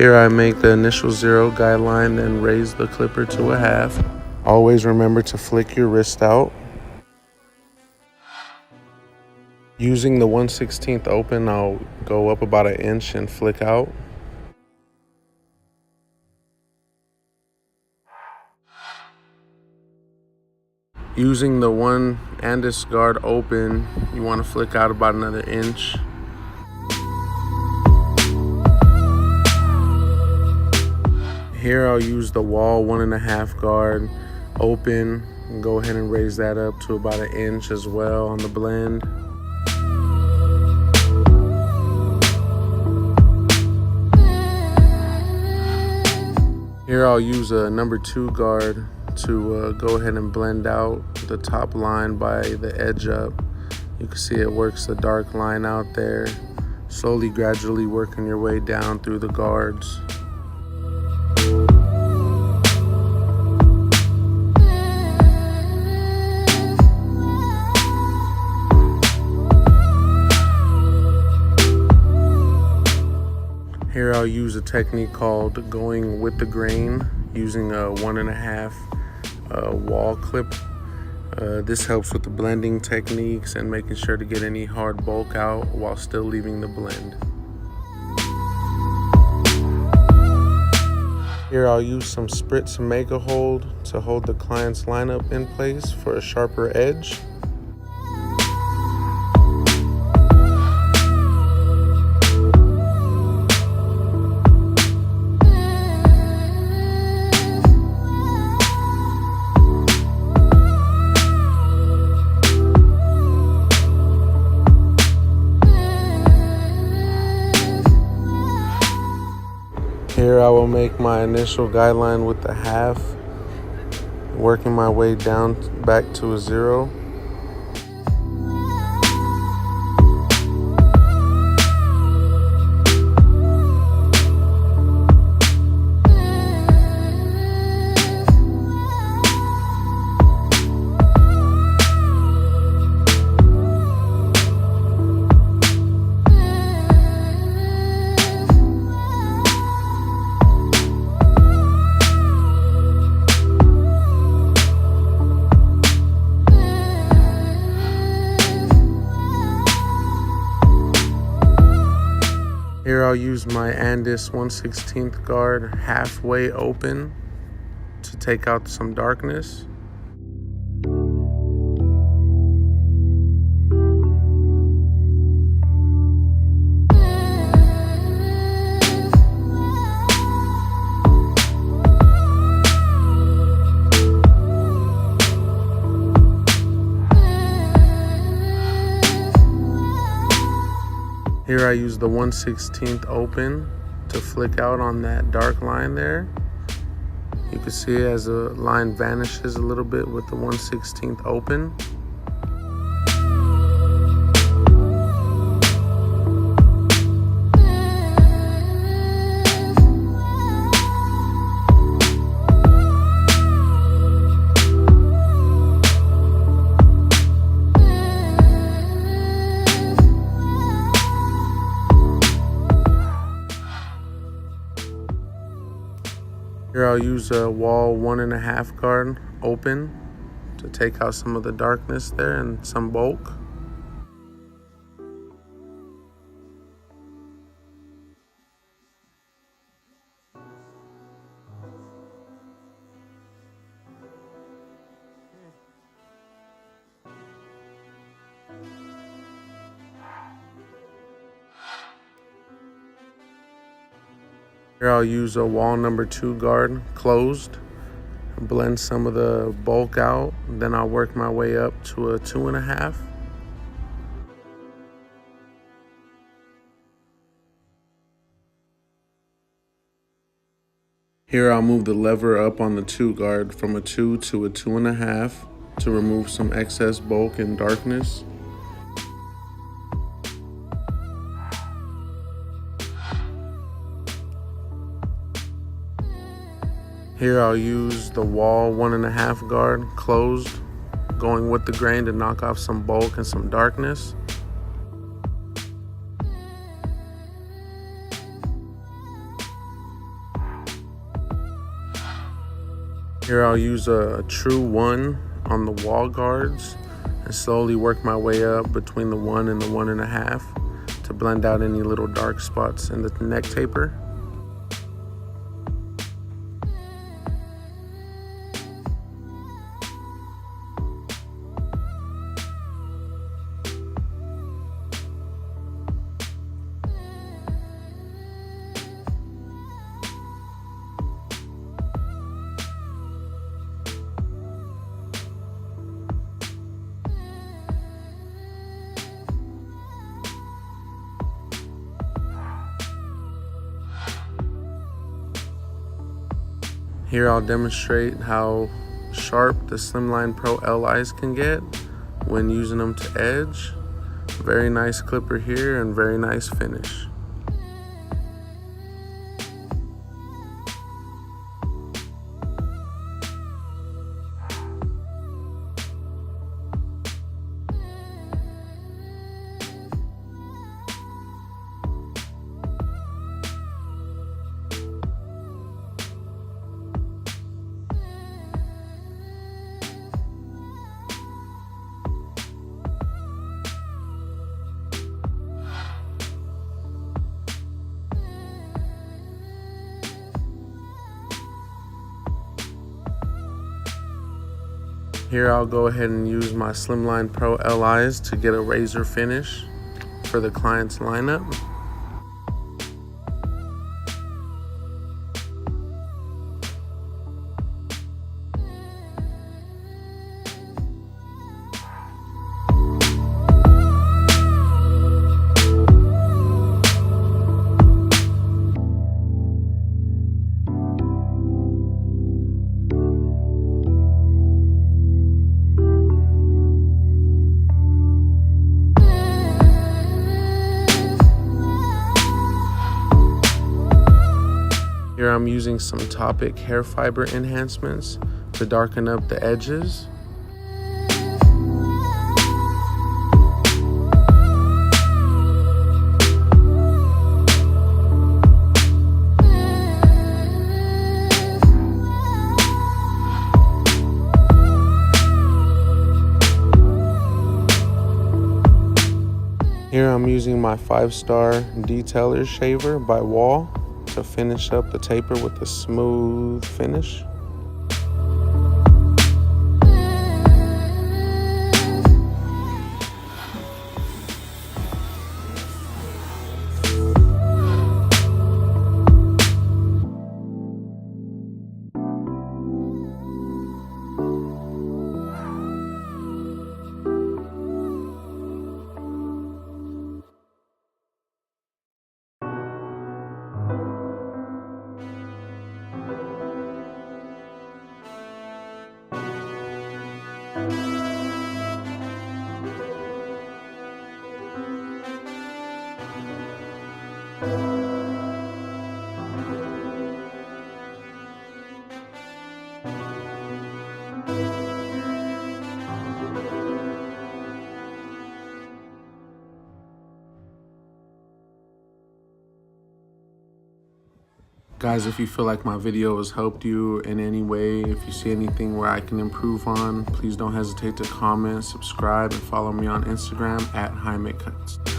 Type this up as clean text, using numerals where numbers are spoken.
Here I make the initial 0 guideline, then raise the clipper to a half. Always remember to flick your wrist out. Using the 1/16 open, I'll go up about 1 inch and flick out. Using the 1 Andis guard open, you want to flick out about another inch. Here I'll use the Wahl 1.5 guard open and go ahead and raise that up to about 1 inch as well on the blend. Here I'll use a number 2 guard to go ahead and blend out the top line by the edge up. You can see it works the dark line out there, slowly gradually working your way down through the guards. Here I'll use a technique called going with the grain using a 1.5 Wahl clip. This helps with the blending techniques and making sure to get any hard bulk out while still leaving the blend. Here I'll use some Spritz Mega Hold to hold the client's lineup in place for a sharper edge. Here I will make my initial guideline with the half, working my way down back to a 0. Here I'll use my Andis 1/16 guard halfway open to take out some darkness. Here I use the 1/16 open to flick out on that dark line there. You can see as the line vanishes a little bit with the 1/16 open. Here I'll use a Wahl 1.5 guard open to take out some of the darkness there and some bulk. Here I'll use a Wahl number 2 guard closed, blend some of the bulk out, then I'll work my way up to a 2.5. Here I'll move the lever up on the 2 guard from a 2 to a 2.5 to remove some excess bulk and darkness. Here I'll use the Wahl 1.5 guard closed, going with the grain to knock off some bulk and some darkness. Here I'll use a true 1 on the wall guards and slowly work my way up between the 1 and the 1.5 to blend out any little dark spots in the neck taper. Here I'll demonstrate how sharp the Slimline Pro LIs can get when using them to edge. Very nice clipper here and very nice finish. Here I'll go ahead and use my Slimline Pro LIs to get a razor finish for the client's lineup. Here I'm using some Topic hair fiber enhancements to darken up the edges. Here I'm using my 5-star detailer shaver by Wahl to finish up the taper with a smooth finish. Guys, if you feel like my video has helped you in any way, if you see anything where I can improve on, please don't hesitate to comment, subscribe, and follow me on Instagram at Jaimeecuts.